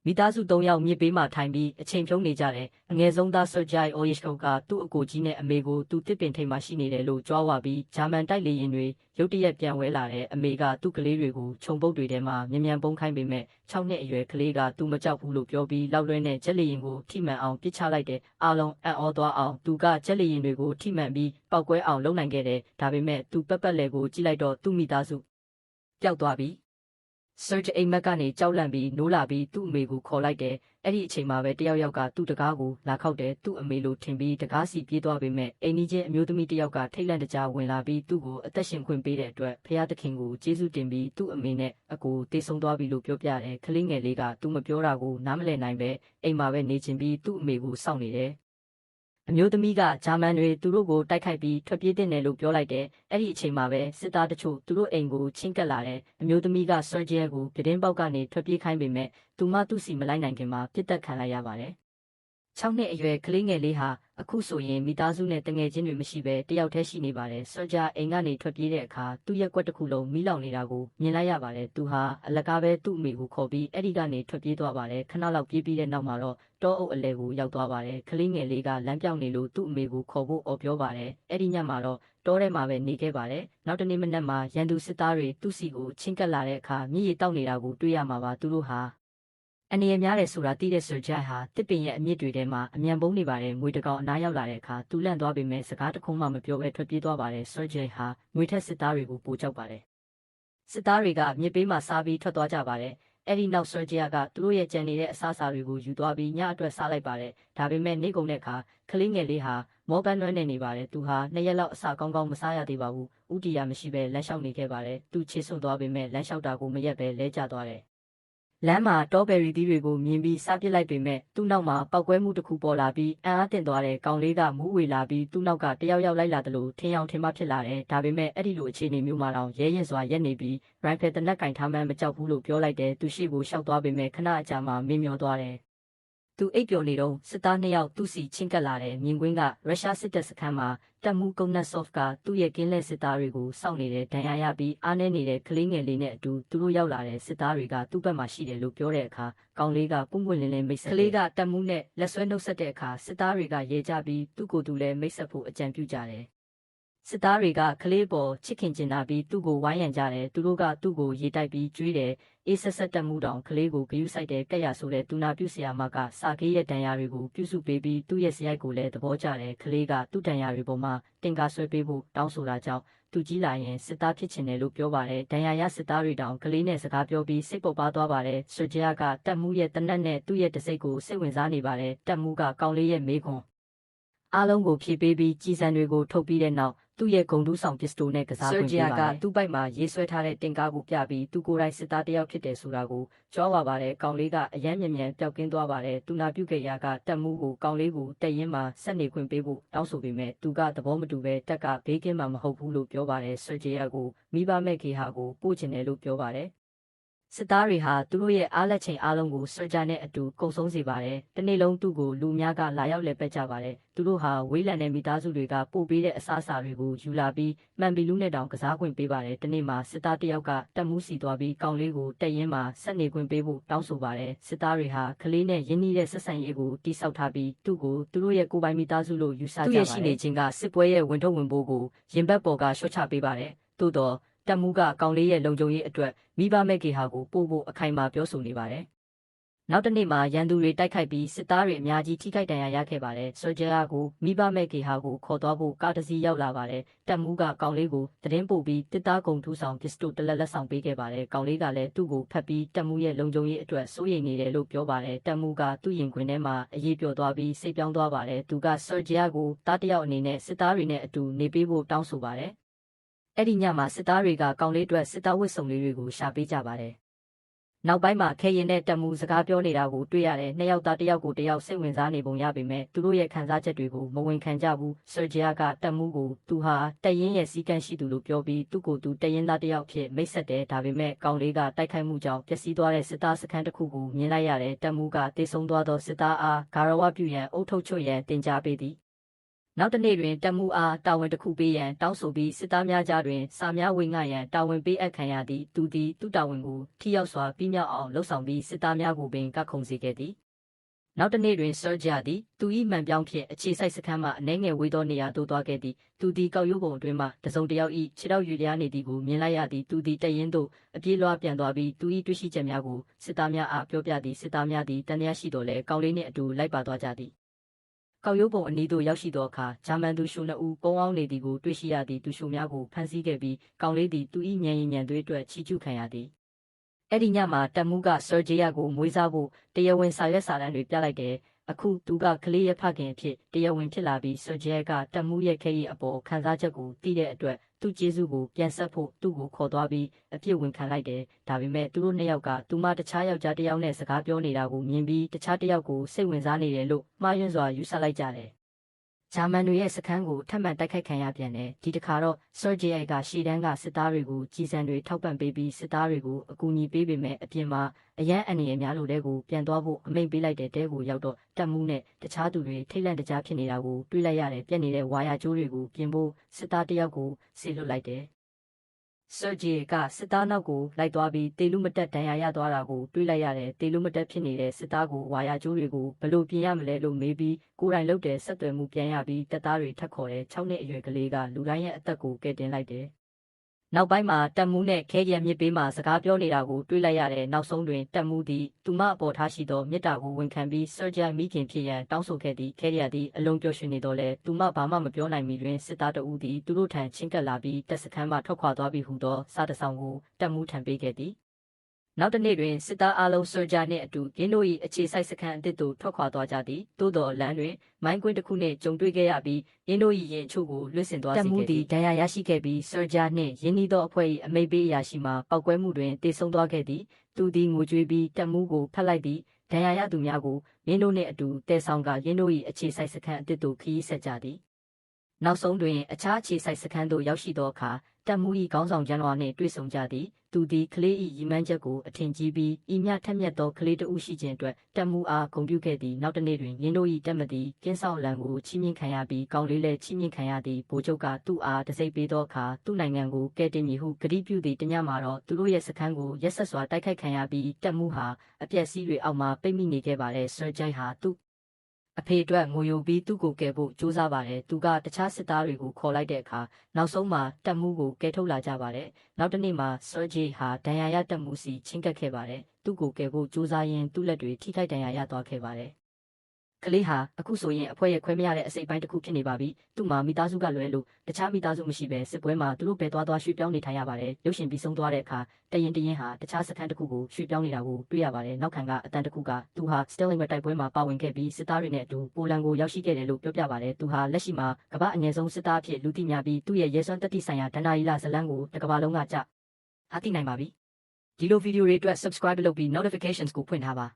မိသားစု3ယောက်မြစ်ပေးမှထိုင်ပြီးအချိန်ဖြုံးနေကြတယ်အငယ်ဆုံးသား Sergei Oyeshkov ကသူ့အကိုကြီးနဲ့အမေကိုသူတစ်ပင်ထိပ်မှာရှိနေတယ်လို့ကြွားဝါပြီးဂျာမန်တိုက်လေယာဉ်တွေရုတ်တရက်ပြန်ဝဲလာတဲ့အမေကသူ့ကလေးတွေကိုခြုံပုတ်တွေထဲမှာမြန်မြန်ပုံးခိုင်းပေမဲ့6နှစ်အရွယ်ကလေးကသူမကြောက်ဘူးလို့ပြောပြီးလောက်လွဲနဲ့ဂျက်လေယာဉ်ကိုထိမှန်အောင်ပစ်ချလိုက်တဲ့အားလုံးအံ့ဩသွားအောင်သူကဂျက်လေယာဉ်တွေကိုထိမှန်ပြီးပောက်ကွဲအောင်လုပ်နိုင်ခဲ့တယ်ဒါပေမဲ့သူပတ်လည်ကိုကြည့်လိုက်တော့သူ့မိသားစုပျောက်သွားပြီSergei အိမ်မက်ကနေကြောက်လန့်ပြီးနိုးလာပြီးသူ့အမေကိုခေါ်လိုက်တယ်။အဲ့ဒီအချိန်မှာပဲတယောက်ကသူ့တကားကိုလာခောက်တယ်သူ့အမေလိုထင်ပြီးတကားစီပြေးသွားပေမဲ့အိမ်ကြီးချင်းအမျိုးသမီးတယောက်ကထိတ်လန့်တကြားဝင်လာပြီးသူ့ကိုအသက်ရှင်ခွင့်ပေးတဲ့အတွက်ဖခင်သခင်ကိုကျေးဇူးတင်ပြီးသူ့အမေနဲ့အကိုတေးဆုံးသွားပြီလို့ပြောပြတယ်။ကလေးငယ်လေးကသူမပြောတာကိုနားမလည်နိုင်ပဲအိမ်မှာပဲနေချင်ပြီးသူ့အမေကိုစောင့်နေတယ်။အမျိုးသမီးကဂျာမန်တွေသူတို့ကိုတိုက်ခိုက်ပြီးထွက်ပြေးတဲ့နယ်လို့ပြောလိုက်တယ်။အဲ့ဒီအချိန်မှာပဲစစ်သားတချို့သူတို့အိမ်ကိုချင်းကပ်လာတယ်။အမျိုးသမီးက Sergei ကိုပြတင်းပေါက်ကနေထွက်ပြေးခိုင်းပေမဲ့သူမသူ့စီမလိုက်နိုင်ခင်မှာပြစ်တက်ခံလိုက်ရပါတယ်။6နှစ်အရွယ်ကလေးငယ်လေးဟာအခုဆိုရင်မိသားစုနဲ့တငယ်ချင်းတွေမရှိဘဲတယောက်တည်းရှိနေပါတယ်။ Sergei အိမ်ကနေထွက်ပြေးတဲ့အခါသူ့ရဲ့ကွက်တစ်ခုလုံးမီးလောင်နေတာကိုမြင်လိုက်ရပါတယ်။သူဟာအလကားပဲသူ့အမေကိုခေါ်ပြီးအဲ့ဒီကနေထွက်ပြေးသွားပါတယ်။ခဏလောက်ပြေးပြီးတဲ့နောက်မှာတော့တောအုပ်အလဲကိုရောက်သွားပါတယ်။ကလေးငယ်လေးကလမ်းပြောင်းနေလို့သူ့အမေကိုခေါ်ဖို့အော်ပြောပါတယ်။အဲ့ဒီညမှာတော့တောထဲမှာပဲနေခဲ့ပါတယ်။နောက်တနေ့မနက်မှာရန်သူစစ်သားတွေသူ့စီကိုချင်းကပ်လာတဲ့အခါမြည်ရည်တောက်နေတာကိုတွေ့ရမှာပါသူတို့ဟာအနေရများတယ်ဆိုတာသိတဲ့ Sergei ဟာတစ်ပင်ရဲ့အမြင့်တွေထဲမှာအမြန်ပုံးနေပါတယ်ငွေတကောင်အနားရောက်လာတဲ့အခါသူလန့်သွားပေမဲ့စကားတခုမှမပြောဘဲထွက်ပြေးသွားပါတယ် Sergei ဟာငွေထက်စစ်သားတွေကိုပိုကြောက်ပါတယ်စစ်သားတွေကမြစ်ပေးမှာစားပြီးထွက်သွားကြပါတယ်အဲ့ဒီနောက် Sergei ကသူတို့ရဲ့ကြံနေတဲ့အစားအစာတွေကိုယူသွားပြီးညအတွက်စားလိုက်ပါတယ်ဒါပေမဲ့နေကုန်တဲ့အခါကလေးငယ်လေးဟာမောပန်းလွှဲနေပါတယ်သူဟာ2ရက်လောက်အစာကောင်းကောင်းမစားရသေးပါဘူးဥတီယာမရှိဘဲလမ်းလျှောက်နေခဲ့ပါတယ်သူခြေဆွသွားပေမဲ့လမ်းလျှောက်တာကိုမရက်ဘဲလဲကျသွားတယ်လမ်းမှာတောဘယ်ရီသီးတွေကိုမြင်ပြီးစားပစ်လိုက်ပေမဲ့သူ့နောက်မှာပောက်ကွဲမှုတစ်ခုပေါ်လာပြီးအံ့အားသင့်သွားတဲ့ကောင်လေးကမူးဝေလာပြီးသူ့နောက်ကတယောက်ယောက်လိုက်လာတယ်လို့ထင်အောင်ထင်မှဖြစ်လာတယ်ဒါပေမဲ့အဲ့ဒီလိုအခြေအနေမျိုးမှာတော့ရဲရင်စွာရက်နေပြီးရိုင်ဖယ်တနက်ကင်ထားမှန်းမကြောက်ဘူးလို့ပြောလိုက်တယ်သူရှိကိုရှောက်သွားပေမဲ့ခဏအကြာမှာမင်းမျောသွားတယ်သူအိပ်ပျော်နေတော့စစ်သား2ယောက်သူ့စီချင်းကပ်လာတယ်မြင်ကွင်းကရုရှားစစ်တပ်စခန်းမှာတပ်မှုကုန်းနတ်ဆော့ဖ်ကသူ့ရဲ့ကင်းလက်စစ်သားတွေကိုစောင့်နေတဲ့ဒဏ်ရာရပြီးအားနေနေတဲ့ကလေးငယ်လေးနဲ့အတူသူတို့ရောက်လာတဲ့စစ်သားတွေကသူ့ဘက်မှာရှိတယ်လို့ပြောတဲ့အခါကောင်လေးကပွင့်ပွင့်လင်းလင်းမိတ်ဆက်ကလေးကတပ်မှုနဲ့လက်ဆွဲနှုတ်ဆက်တဲ့အခါစစ်သားတွေကရေကြပြီးသူ့ကိုယ်သူလည်းမိတ်ဆက်ဖို့အကြံပြုကြတယ်စစ်သားတွေကကလေးပေါ်ချစ်ခင်ကျင်နာပြီးသူ့ကိုဝိုင်းရံကြတယ်သူတို့ကသူ့ကိုရေတိုက်ပြီးကျွေးတယ်အေးဆက်ဆက်တက်မှုတောင်ကလေးကိုဂယုစိုက်တဲ့ကက်ရဆိုတဲ့တူနာပြုဆရာမကစာကေးရဲ့ဒဏ်ရာတွေကိုပြုစုပေးပြီးသူ့ရဲ့စရိုက်ကိုလည်းသဘောကျတယ်ကလေးကသူ့ဒဏ်ရာတွေပေါ်မှာတင်ကားဆွဲပေးဖို့တောင်းဆိုတာကြောင့်သူကြီးလာရင်စစ်သားဖြစ်ချင်တယ်လို့ပြောပါတယ်ဒဏ်ရာရစစ်သားတွေတောင်ကလေးနဲ့စကားပြောပြီးစိတ်ပုတ်ပါသွားပါတယ်Sergeiကတက်မှုရဲ့တနက်နဲ့သူ့ရဲ့တစိတ်ကိုစိတ်ဝင်စားနေပါတယ်တက်မှုကကောင်လေးရဲ့မေးခွန်းအားလုံးကိုဖြည့်ပေးပြီးကြီးစံတွေကိုထုတ်ပြီးတဲ့နောက်သူ့ရဲ့ဂုံတူးဆောင်ပစ္စတိုနဲ့ကစားခွင့်ပေးပါတယ်။သူ့ဘိုက်မှာရေးဆွဲထားတဲ့တင်ကားကိုပြပြီးသူကိုယ်တိုင်စစ်သားတယောက်ဖြစ်တယ်ဆိုတာကိုကြွားပါပါတယ်။ကောင်လေးကအယမ်းမြန်မြန်ပျောက်ကင်းသွားပါတယ်။သူနာပြုခဲ့ရကတက်မှုကိုကောင်လေးကိုတက်ရင်မှာဆက်နေခွင့်ပေးဖို့တောင်းဆိုပေမဲ့သူကသဘောမတူပဲတက်ကဘေးကင်းမှာမဟုတ်ဘူးလို့ပြောပါတယ်။ Sergeiကိုမိဘမဲ့ခေဟာကိုပို့ချင်တယ်လို့ပြောပါတယ်။စစ်သားတွေဟာသူတို့ရဲ့အားလက်ချိန်အားလုံးကိုSergeiနဲ့အတူကုံဆုံးစေပါတယ်။တနေ့လုံးသူ့ကိုလူများကလာရောက်လည်ပတ်ကြပါတယ်။သူတို့ဟာဝေးလံတဲ့မိသားစုတွေကပို့ပေးတဲ့အစားအစာတွေကိုယူလာပြီးမှန်ဘီလူးနဲ့တောင်ကစားခွင့်ပေးပါတယ်။တနေ့မှာစစ်သားတယောက်ကတက်မှုစီသွားပြီးကောင်လေးကိုတက်ရင်မှာဆက်နေခွင့်ပေးဖို့တောင်းဆိုပါတယ်။စစ်သားတွေဟာကလေးနဲ့ရင်းနှီးတဲ့ဆက်ဆံရေးကိုတိစောက်ထားပြီးသူ့ကိုသူတို့ရဲ့ကိုယ်ပိုင်မိသားစုလို့ယူဆကြပါတယ်။သူ့ရဲ့ရှိနေခြင်းကစစ်ပွဲရဲ့ဝင်ထုတ်ဝင်ပိုးကိုရင်ဘတ်ပေါ်ကရှော့ချပေးပါတယ်။သို့တော့တက်မှုကကောင်လေးရဲ့လုံခြုံရေးအတွက်မိဘမဲ့ကေဟာကိုပို့ဖို့အခိုင်အမာပြောဆိုနေပါတယ်။နောက်တနေ့မှာရန်သူတွေတိုက်ခိုက်ပြီးစစ်သားတွေအများကြီးထိခိုက်ဒဏ်ရာရခဲ့ပါတယ်။ Sergeiကိုမိဘမဲ့ကေဟာကိုခေါ်သွားဖို့ကားတစ်စီးရောက်လာပါတယ်။တက်မှုကကောင်လေးကိုသတင်းပို့ပြီးတစ်သားကုံထူးဆောင်ပစ္စတိုတလက်ဆောင်ပေးခဲ့ပါတယ်။ကောင်လေးကလည်းသူ့ကိုဖတ်ပြီးတက်မှုရဲ့လုံခြုံရေးအတွက်စိုးရိမ်နေတယ်လို့ပြောပါတယ်။တက်မှုကသူ့ရင်ခွင်ထဲမှာအရေးပျော်သွားပြီးစိတ်ပြောင်းသွားပါတယ်။သူကSergeiကိုတားတယောက်အနေနဲ့စစ်သားတွေနဲ့အတူနေပေးဖို့တောင်းဆိုပါတယ်။အဲ့ဒီညမှာစစ်သားတွေကကောင်လေးအတွက်စစ်သားဝတ်စုံလေးတွေကိုရှာပေးကြပါတယ်။နောက်ပိုင်းမှာခဲရင်နဲ့တက်မှုစကားပြောနေတာကိုတွေ့ရတယ်။နှစ်ယောက်သားတယောက်ကိုတယောက်စိတ်ဝင်စားနေပုံရပေမဲ့သူတို့ရဲ့ခံစားချက်တွေကိုမဝင်ခံကြဘူး။ Sergeiကတက်မှုကိုသူဟာတက်ရင်ရဲ့စီကံရှိသူလို့ပြောပြီးသူ့ကိုသူတက်ရင်သားတယောက်ဖြစ်မိတ်ဆက်တယ်။ဒါပေမဲ့ကောင်လေးကတိုက်ခိုက်မှုကြောင့်ပျက်စီးသွားတဲ့စစ်သားစခန်းတစ်ခုကိုမြင်လိုက်ရတယ်။တက်မှုကတေဆုံးသွားသောစစ်သားအားဂါရဝပြုရန်အုပ်ထုတ်ချွတ်ရန်တင် जा ပေးသည် နောက်တစ်နေ့တွင်တက်မှုအားတာဝန်တစ်ခုပေးရန်တောင်းဆိုပြီးစစ်သားများကြားတွင်စာများဝေငှရန်တာဝန်ပေးအပ်ခံရသည့်သူသည်သူ့တာဝန်ကိုထိရောက်စွာပြီးမြောက်အောင်လှုပ်ဆောင်ပြီးစစ်သားများကိုပင်ကခုန်စေခဲ့သည်နောက်တစ်နေ့တွင်ဆာဂျာသည်သူ၏မှန်ပြောင်းဖြင့်အခြေစိုက်စခန်းမှအနှဲငယ်ဝေးသောနေရာသို့သွားခဲ့သည်သူသည်ကောက်ရိုးပုံအတွင်းမှတစုံတစ်ယောက်၏ခြေထောက်ရွေလျားနေသည်ကိုမြင်လိုက်ရသည်သူသည်တရင်သို့အပြေးလွှားပြန်သွားပြီးသူ၏တွေ့ရှိချက်များကိုစစ်သားများအားပြောပြသည်စစ်သားများသည်တန်တရားရှိတော်လဲကောင်းလေးနှင့်အတူလိုက်ပါသွားကြသည်ကောက်ရိုးပုံအနီးသို့ရောက်ရှိသောအခါဂျာမန်သူရှုနှစ်ဦးပုံအောင်နေသည်ကိုတွေ့ရှိရသည့်သူရှုများကိုဖမ်းဆီးခဲ့ပြီးကောင်းလေးသည်သူ၏ဉာဏ်ရည်ဉာဏ်သွေးအတွက်ချီးကျူးခံရသည်အဲ့ဒီညမှာတက်မှုကဆာဂျီယာကိုမွေးစားဖို့တရားဝင်စာရွက်စာတမ်းတွေပြလိုက်တယ်အခုသူကကလေးရဲ့ဖခင်အဖြစ်တရားဝင်ဖြစ်လာပြီးဆာဂျီယာကတက်မှုရဲ့ခဲရီအပေါ်ခံစားချက်ကိုသိတဲ့အတွက်သူ့ကျေးဇူးကိုပြန်ဆက်ဖို့သူ့ကိုခေါ်သွားပြီးအပြစ်ဝင်ခံလိုက်တယ်ဒါပေမဲ့သူတို့နှစ်ယောက်ကသူမတခြားယောက်ျားတစ်ယောက်နဲ့စကားပြောနေတာကိုမြင်ပြီးတခြားတစ်ယောက်ကိုစိတ်ဝင်စားနေတယ်လို့မှားယွင်းစွာယူဆလိုက်ကြတယ်ဂျာမန်တွေရဲ့စခန်းကိုထပ်မံတိုက်ခိုက်ခံရပြန်တယ်ဒီတစ်ခါတော့ဆာဂျီယာကရှေ့တန်းကစစ်သားတွေကိုကြီးစံတွေထောက်ပံ့ပေးပြီးစစ်သားတွေကိုအကူအညီပေးပေမဲ့အပြင်မှာအရန်အန်ရများလိုတဲ့ကိုပြန်သွားဖို့အမိန့်ပေးလိုက်တဲ့တဲကိုရောက်တော့တက်မှုနဲ့တခြားသူတွေထိတ်လန့်တကြားဖြစ်နေတာကိုတွေးလိုက်ရတယ်ပြက်နေတဲ့ဝါယာကျိုးတွေကိုပြင်ဖို့စစ်သားတစ်ယောက်ကိုဆေလွတ်လိုက်တယ်ဆာဂျီကစစ်သားနောက်ကိုလိုက်သွားပြီးတေလူမတက်ဒဏ်ရာရသွားတာကိုတွေးလိုက်ရတယ်တေလူမတက်ဖြစ်နေတဲ့စစ်သားကိုဝါယာကျိုးတွေကိုဘလို့ပြင်ရမလဲလို့မေးပြီးကိုယ်တိုင်လုပ်တဲ့ဆက်သွယ်မှုပြန်ရပြီးတပ်သားတွေထပ်ခေါ်တဲ့6နှစ်အရွယ်ကလေးကလူတိုင်းရဲ့အသက်ကိုကယ်တင်လိုက်တယ်နောက်ပိုင်းမှာတက်မှုနဲ့ခဲရမြစ်ပေးမှစကားပြောနေတာကိုတွေးလိုက်ရတဲ့နောက်ဆုံးတွင်တက်မှုသည်သူမအပေါ်ထားရှိသောမေတ္တာကိုဝန်ခံပြီးဆာဂျီမိခင်ဖြစ်ရန်တောင်းဆိုခဲ့သည်ခဲရသည်အလုံးပျော်ရွှင်နေတော့လဲသူမဘာမှမပြောနိုင်မီတွင်စစ်သားတဦးသည်သူတို့ထံချင်းကပ်လာပြီးတပ်စခန်းမှထွက်ခွာသွားပြီးဟူသောစားတဆောင်ကိုတက်မှုထံပေးခဲ့သည်နောက်တစ်နေ့တွင်စစ်သားအလုံးဆာဂျာနှင့်အတူရင်းတို့၏အခြေစိုက်စခန်းအသစ်သို့ထွက်ခွာသွားကြသည်သို့တော်လမ်းတွင်မိုင်းကွင်းတစ်ခုနှင့်ကြုံတွေ့ခဲ့ရပြီးရင်းတို့၏ရင်ချို့ကိုလွှင့်စင်သွားစေခဲ့သည်တက်မှုသည်ဒဏ်ရာရရှိခဲ့ပြီးဆာဂျာနှင့်ရင်းနှီးသောအဖွဲ့၏အမိတ်ပေးအရာရှိမှပောက်ကွဲမှုတွင်တေဆုံးသွားခဲ့သည်သူသည်ငိုကြွေးပြီးတက်မှုကိုဖတ်လိုက်သည်ဒဏ်ရာရသူများကိုရင်းတို့နှင့်အတူတဲဆောင်ကရင်းတို့၏အခြေစိုက်စခန်းအသစ်သို့ခရီးဆက်ကြသည်နောက်ဆုံးတွင်အခြားအခြေစိုက်စခန်းသို့ရောက်ရှိသောအခါတက်မှု၏ခေါင်းဆောင်ဂျန်ဝါနှင့်တွေ့ဆုံကြသည်သူသည်ကလေး၏ရည်မှန်းချက်ကိုအထင်ကြီးပြီးဤမြထက်မြက်သောကလေးတဦးရှိခြင်းအတွက်တက်မှုအားဂုဏ်ပြုခဲ့သည်နောက်တစ်နေ့တွင်ရင်းတို့၏တက်မသည်ကင်းဆောင်လံကိုချီးမြှင့်ခံရပြီးကောင်းလေးလည်းချီးမြှင့်ခံရသည်ဗိုလ်ချုပ်ကသူ့အားတစိမ့်ပေးသောအခါသူ့နိုင်ငံကိုကယ်တင်မည်ဟုကတိပြုသည်တညမှာတော့သူတို့ရဲ့စခန်းကိုရက်ဆက်စွာတိုက်ခိုက်ခံရပြီးတက်မှုဟာအပျက်စီးတွေအောက်မှာပိတ်မိနေခဲ့ပါတယ်ဆာဂျိုင်ဟာသူ့အဖေအတွက်ငိုယိုပြီးသူ့ကိုကယ်ဖို့ကြိုးစားပါတယ်သူကတခြားစစ်သားတွေကိုခေါ်လိုက်တဲ့အခါနောက်ဆုံးမှာတက်မှုကိုကယ်ထုတ်လာကြပါတယ်နောက်တစ်နေ့မှာဆာဂျီဟာဒဏ်ရာရတက်မှုစီချင်းကပ်ခဲ့ပါတယ်သူ့ကိုကယ်ဖို့ကြိုးစားရင်းသူ့လက်တွေထိခိုက်ဒဏ်ရာရသွားခဲ့ပါတယ်ကလေးဟာအခုဆိုရင်အဖွဲရဲ့ခွဲမရတဲ့အစိပ်ပိုင်းတစ်ခုဖြစ်နေပါပြီသူ့မှာမိသားစုကလွဲလို့တခြားမိသားစုမရှိပဲစစ်ပွဲမှာသူတို့ပဲသွားရွှေ့ပြောင်းနေထိုင်ရပါတယ်ရုပ်ရှင်ပြီးဆုံးသွားတဲ့အခါတရင်ဟာတခြားစခန်းတစ်ခုကိုရွှေ့ပြောင်းနေတာကိုတွေ့ရပါတယ်နောက်ခံကအတန်တစ်ခုကသူဟာစတယ်လင်တိုက်ပွဲမှာပါဝင်ခဲ့ပြီးစစ်သားတွေနဲ့အတူပိုလန်ကိုရောက်ရှိခဲ့တယ်လို့ပြောပြပါတယ်သူဟာလက်ရှိမှာကမ္ဘာအငယ်ဆုံးစစ်သားအဖြစ်လူသိများပြီးသူ့ရဲ့ရဲစွမ်းတတိဆိုင်ရာဒဏ္ဍာရီလာဇလန်းကိုတစ်ကမ္ဘာလုံးကကြားသိနိုင်ပါပြီဒီလိုဗီဒီယိုတွေအတွက် subscribe လုပ်ပြီး notifications ကိုဖွင့်ထားပါ